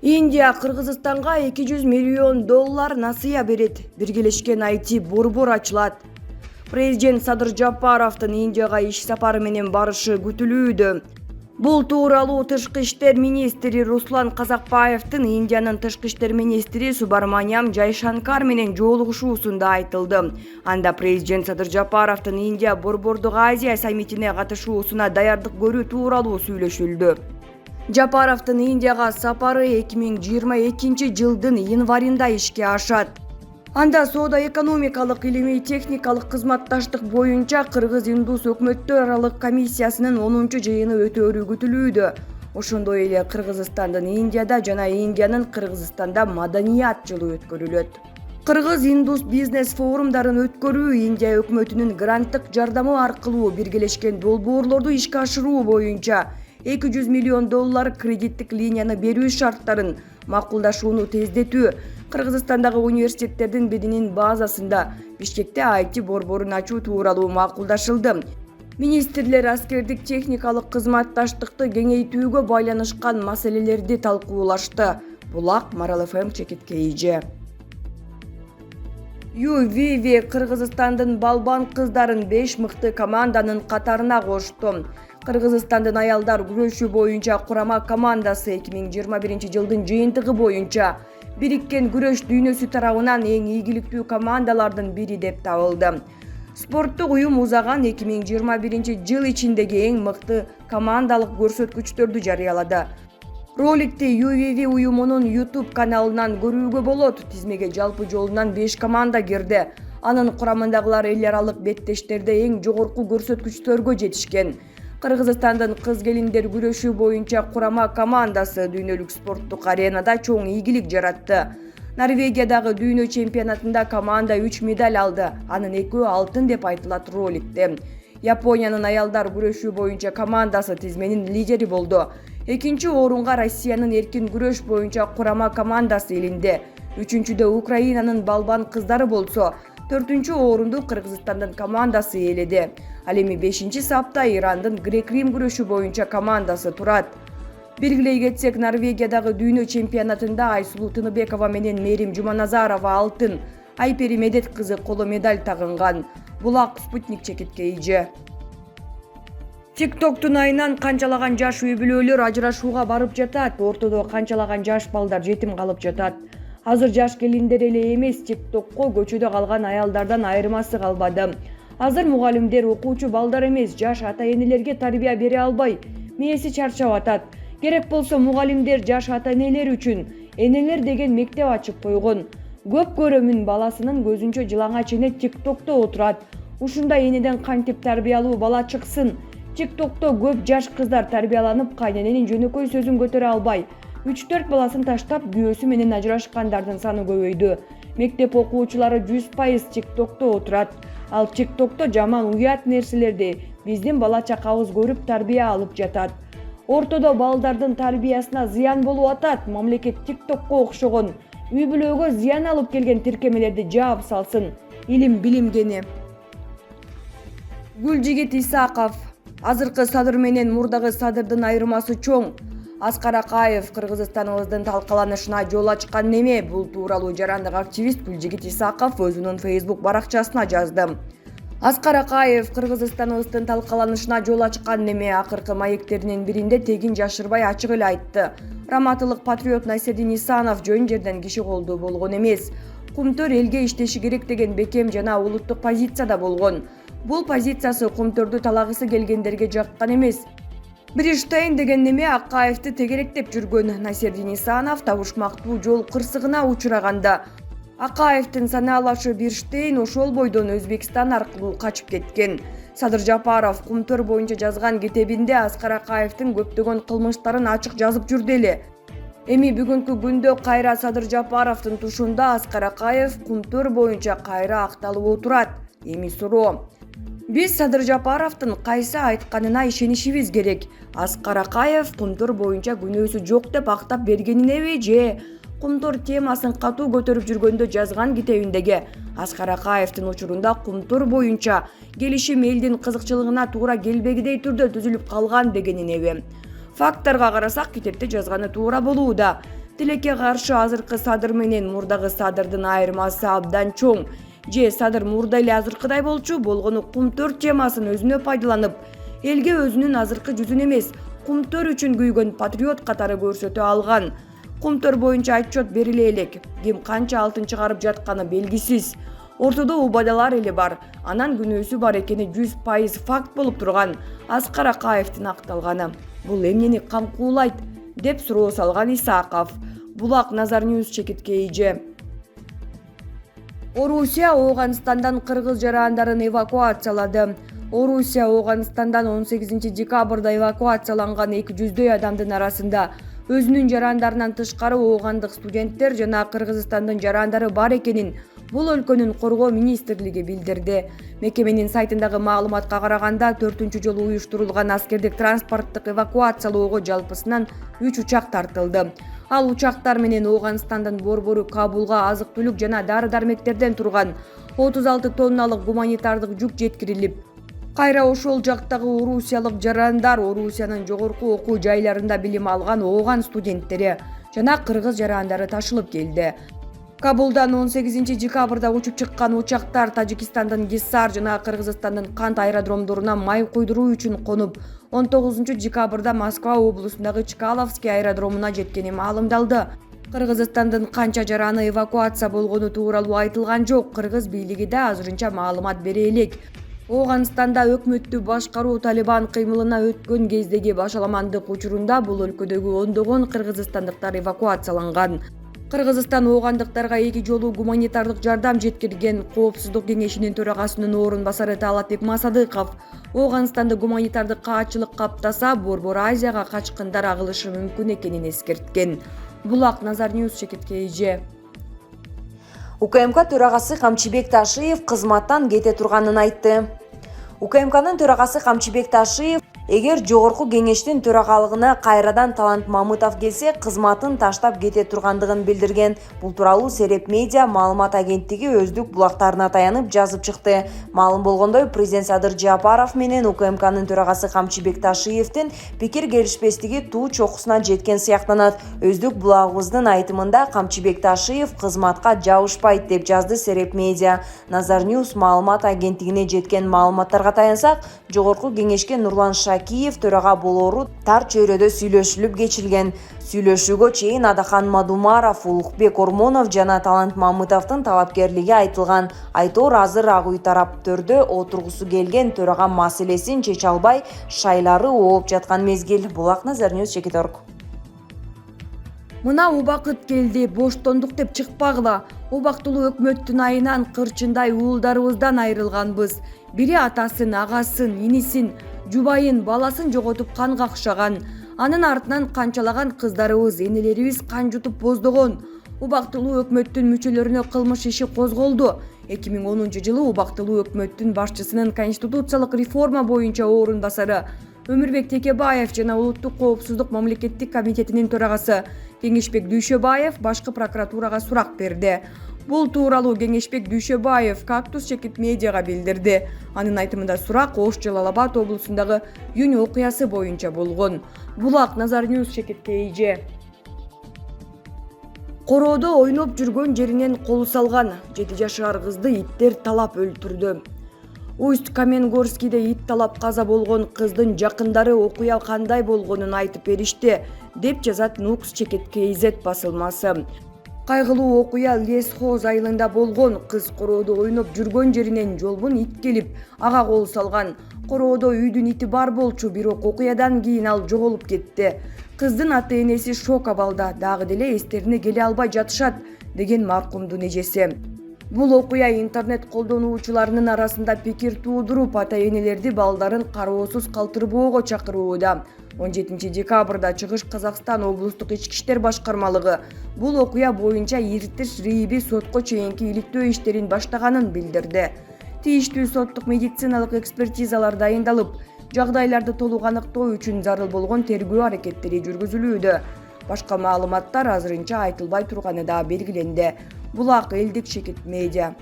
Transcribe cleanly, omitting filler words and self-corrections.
Индия Кыргызстанга 200 миллион доллар насыя берет. Биргелешкен IT борбор ачылат. Президент Садыр Жапаровдун Индияга иш сапары менен барышы күтүлүүдө. Бул тууралуу Тышкы иштер министри Руслан Казакбаевдин Индиянын тышкы иштер министри Субраманиям Жайшанкар менен жолугушуусунда айтылды. Анда президент Садыр Жапаровдун Индия Борбордук Азия саммитине катышуусуна даярдык көрүү тууралуу сүйлөшүлдү. Жапаровдун Индияга сапары 2022 жылдын январында ишке ашат. Анда соода-экономикалык, илимий-техникалык кызматташтык боюнча Кыргыз-Индус өкмөттөр аралык комиссиясынын 10-чу жыйыны өтөөрү күтүлүүдө. Ошондой эле Кыргызстандын Индияда жана Индиянын Кыргызстанда маданият жылы өткөрүлөт. Кыргыз-Индус бизнес форумдарын өткөрүү Индия өкмөтүнүн гранттык жардамы аркылуу биргелешкен долбоорлорду ишке ашыруу боюнча 200 миллион доллар кредиттик линияны берүү шарттарын макулдашууну тездетүү, Кыргызстандагы университеттердин биринин базасында Бишкекте IT борборун ачуу тууралуу макулдашылды. Министрлер аскердик техникалык кызматташтыкты кеңейтүүгө байланышкан маселелерди талкуулашты. Булак Марал ФМ чекиткейже. ЮВВ Кыргызстандын балбан кыздарын 5 мыкты команданын катарына кошту. Кыргызстандын аялдар күрөшү боюнча курама командасы 2021 жылдын жыйынтыгы боюнча бириккен күрөш дүйнөсү тарабынан эң ийгиликтүү командалардын бири деп табылды. Спорттук уюм узаган 2021 жыл ичиндеги эң мыкты командалык көрсөткүчтөрдү жарыялады. Роликти ЮВВ уюмунун YouTube каналынан көрүүгө болот. Тизмеге жалпы жолунан 5 команда кирди. Анын курамындагылар эл аралык беттештерде эң жогорку көрсөткүчтөргө жетишкен. Кыргызстандын кыз-келиндер күрөшү боюнча курама командасы дүйнөлүк спорттук аренада чоң ийгилик жаратты. Норвегиядагы дүйнө чемпионатында команда 3 медаль алды. Анын 2 алтын деп айтылат роликте. Япониянын аялдар күрөшү боюнча командасы тизменин лидери болду. Экинчи орунга Россиянын эркин күрөш боюнча курама командасы илинди. Үчүнчүдө Украинанын балбан кыздары болсо, 4-чү орунду Кыргызстандын командасы ээледи. Ал эми 5-чи сапта Ирандын грек-рим күрөшү боюнча командасы турат. Белгилей кетсек, Норвегиядагы дүйнө чемпионатында Айсулуу Тыныбекова менен Мерим Жуманазарова алтын, Айпери Медет кызы коло медаль тагынган. Булак Спутник чекиткейже. TikToktун айынан канчалаган жаш үй бүлөлөр ажырашууга барып жатат. Ортодо канчалаган жаш балдар жетим калып жатат. Азыр жаш келиндер эле эмес, TikTokко көчөдө калган аялдардан айырмасы калбады. Азыр мугалимдер окуучу балдар эмес, жаш ата-энелерге тарбия бере албай, мээси чарчап атат. Керек болсо мугалимдер жаш ата-энелер үчүн энелер деген мектеп ачып койгон. Көп көрөмүн баласынын көзүнчө жылаңач эне TikTokто отурат. Ушундай энеден кантип тарбиялуу бала чыксын? TikTokто көп жаш кыздар тарбияланып, кайнененин жөнөкөй сөзүн көтөрө албай, 3-4 баласын таштап күйөөсү менен ажырашкандардын саны көбөйдү. Мектеп окуучулары 100% TikTokто отурат. Ал TikTokто жаман уят нерселерди биздин бала чакабыз көрүп тарбия алып жатат. Ортодо балдардын тарбиясына зыян болуп атат. Мамлекет TikTokко окшогон үй бүлөгө зыян алып келген тиркемелерди жаап салсын. Илим билимгени. Гүлжигит Исаков. Азыркы Садыр менен мурдагы Садырдын айырмасы чоң. Аскар Акаев Кыргызстаныбыздын талкаланышына жол ачкан неме? Бул тууралуу жарандык активист Гүлжигит Исаков өзүнүн Facebook баракчасына жазды. Аскар Акаев Кыргызстаныбыздын талкаланышына жол ачкан неме? Акыркы маектеринин биринде тегин жашырбай ачык эле айтты. Раматылык патриот Насирдин Исанов жөн жерден киши колдуу болгон эмес. Кумтөр элге иштеши керек деген бекем жана улуттук позицияда болгон. Бул позициясы Кумтөрдү талагысы келгендерге жаккан эмес. Бриштейн деген неме Акаевди тегеректеп жүргөн. Насирдин Исанов табышмактуу жол кырсыгына учураганда Акаевдин санаалашы Бриштейн ошол бойдон Өзбекстан аркылуу качып кеткен. Садыр Жапаров Кумтөр боюнча жазган китебинде Аскар Акаевдин көптөгөн кылмыштарын ачык жазып жүрдү эле. Эми бүгүнкү күндө кайра Садыр Жапаровдун тушунда Аскар Акаев Кумтөр боюнча кайра акталып отурат. Эми суроо: биз Садыр Жапаровдун кайсы айтканына ишенишибиз керек? Аскар Акаев Кумтөр боюнча күнөөсү жок деп актап бергенинеби же Кумтөр темасын катуу көтөрүп жүргөндө жазган китебиндеги Аскар Акаевдин учурунда Кумтөр боюнча келишим элдин кызыкчылыгына туура келбегидей түрдө түзүлүп калган дегенинеби? Факттарга карасак, китепте жазганы туура болууда. Тилекке каршы азыркы садыр менен мурдагы садырдын айырмасы абдан чоң. Же садыр мурда эле азыркыдай болчу, болгону кумтөр темасын өзүнө пайдаланып, элге өзүнүн азыркы жүзүн эмес, кумтөр үчүн күйгөн патриот катары көрсөтө алган. Кумтөр боюнча отчет бериле элек, ким канча алтын чыгарып жатканы белгисиз. Ортодо убадалар эле бар, анан күнөөсү бар экени 100% факт болуп турган Аскар Акаевдин акталганы. Бул эмнени камкуулайт деп суроо салган Исаков. Булак Назар Ньюс чекиткейже. Орусия Ооганстандан кыргыз жарандарын эвакуациялады. Орусия Ооганстандан 18 декабрда эвакуацияланган 200дөй адамдын арасында өзүнүн жарандарынан тышкары оогандык студенттер жана Кыргызстандын жарандары бар экенин бул өлкөнүн коргоо министрлиги билдирди. Мекеменин сайтындагы маалыматка караганда 4-ч жолу уюштурулган аскердик транспорттук эвакуациялоого жалпысынан 3 учак тартылды. Ал учактар менен Ооганстандан борбору Кабулга азык-түлүк жана дары-дармектерден турган 36 тонналык гуманитардык жүк жеткирилип, кайра ошол жактагы орусиялык жарандар, Орусиянын жогорку окуу жайларында билим алган ооган студенттери жана кыргыз жарандары ташылып келди. Кабулдан 18 декабрда учуп чыккан учактар Тажикстандын Гиссар жана Кыргызстандын Кант аэродромдоруна май куйдуруу үчүн конуп, 19 декабрда Москва облусундагы Чкаловский аэродромуна жеткени маалымдалды. Кыргызстандын канча жараны эвакуация болгону тууралуу айтылган жок. Кыргыз бийлиги да азырынча маалымат бере элек. Ооганстанда өкмөттү башкаруу Талибан кыймылына өткөн кездеги башаламандык учурунда бул өлкөдөгү ондогон кыргызстандыктар эвакуацияланган. Кыргызстан оогандыктарга 2 жолу гуманитардык жардам жеткирген. Коопсуздук кеңешинин төрагасынын орун басары Талатбек Масадыков Ооганстанды гуманитардык каатчылык каптаса, Борбор Азияга качкындар агылышы мүмкүн экенин эскерткен. Булак Назар Ньюс чекиткейже. УКМК төрагасы Камчыбек Ташиев кызматтан кете турганын айтты. УКМКнын төрагасы Камчыбек Ташиев эгер жогорку кеңештин төрагалыгына кайрадан Талант Мамытов келсе, кызматын таштап кете тургандыгын билдирген. Бул тууралуу Сереп Медиа маалымат агенттиги өздүк булактарына таянып жазып чыкты. Маалым болгондой, президент Садыр Жапаров менен УКМКнын төрагасы Камчыбек Ташиевдин пикир келишпестиги туу чокусуна жеткен сыяктанат. Өздүк булагыбыздын айтымында Камчыбек Ташиев кызматка жабышпайт деп жазды Сереп Медиа. Назар Ньюс маалымат агенттигине жеткен маалыматтарга таянсак, жогорку кеңешке Нурлан Шакиев төрага болору тар чөйрөдө сүйлөшүлүп кечилген. Сүйлөшүүгө чейин Адахан Мадумаров, Улукбек Ормонов жана Талант Мамытовдун талапкерлиги айтылган. Айтор азыр ак үй тараптөрдө отургусу келген төрага маселесин чече албай, шайлары ооп жаткан мезгил. Булак Назар Ньюс чекиторг. Мына убакыт келди, боштондук деп чыкпагыла. Убактылуу өкмөттүн айынан кырчындай уулдарыбыздан айрылганбыз. Бири атасын, агасын, инисин, жубайын, баласын жоготуп канга акшаган. Анын артынан канчалаган кыздарыбыз, энелерибиз кан жутуп боздогон. Убактылуу өкмөттүн мүчөлөрүнө кылмыш иши козголду. 2010 жылы убактылуу өкмөттүн башчысынын конституциялык реформа боюнча орун басары Өмүрбек Текебаев жана Улуттук коопсуздук мамлекеттик комитетинин төрагасы Кеңешбек Дүйшөбаев башкы прокуратурага сурак берди. Бул тууралуу Кеңешбек Дүйшөбаев Кактус чекит медиага билдирди. Анын айтымында сурак Ош Жалал Абад облусундагы Юнь окуясы боюнча болгон. Булак Назар Ньюс чекиткейже. Короодо ойноп жүргөн жеринен колу салган 7 жашар кызды иттер талап өлтүрдү. Усть-Каменгорскийде ит талап каза болгон кыздын жакындары окуя кандай болгонун айтып беришти, деп жазат Нукс чекит KZ басылмасы. Кайгылуу окуя Лесхоз айылында болгон. Кыз короодо ойноп жүргөн жеринен жолбун ит келип, ага кол салган. Короодо үйдүн ити бар болчу, бирок окуядан кийин ал жоголуп кетти. Кыздын ата-энеси шок абалда, дагы деле эстерине келе албай жатышат, деген маркумдун эжеси. Бул окуя интернет колдонуучуларынын арасында пикир туудуруп, ата-энелерди балдарын кароосуз калтырбоого чакырууда. 17 декабрда Чыгыш Казакстан облустук ички иштер башкармалыгы бул окуя боюнча иртиш РИИБи сотко чейинки иликтөө иштерин баштаганын билдирди. Тийиштүү соттук медициналык экспертизалар дайындалып, жагдайларды толук аныктоо үчүн зарыл болгон тергөө аракеттери жүргүзүлүүдө. Башка маалыматтар азырынча айтылбай турганы да белгиленди. Булак элдик чекит медиа.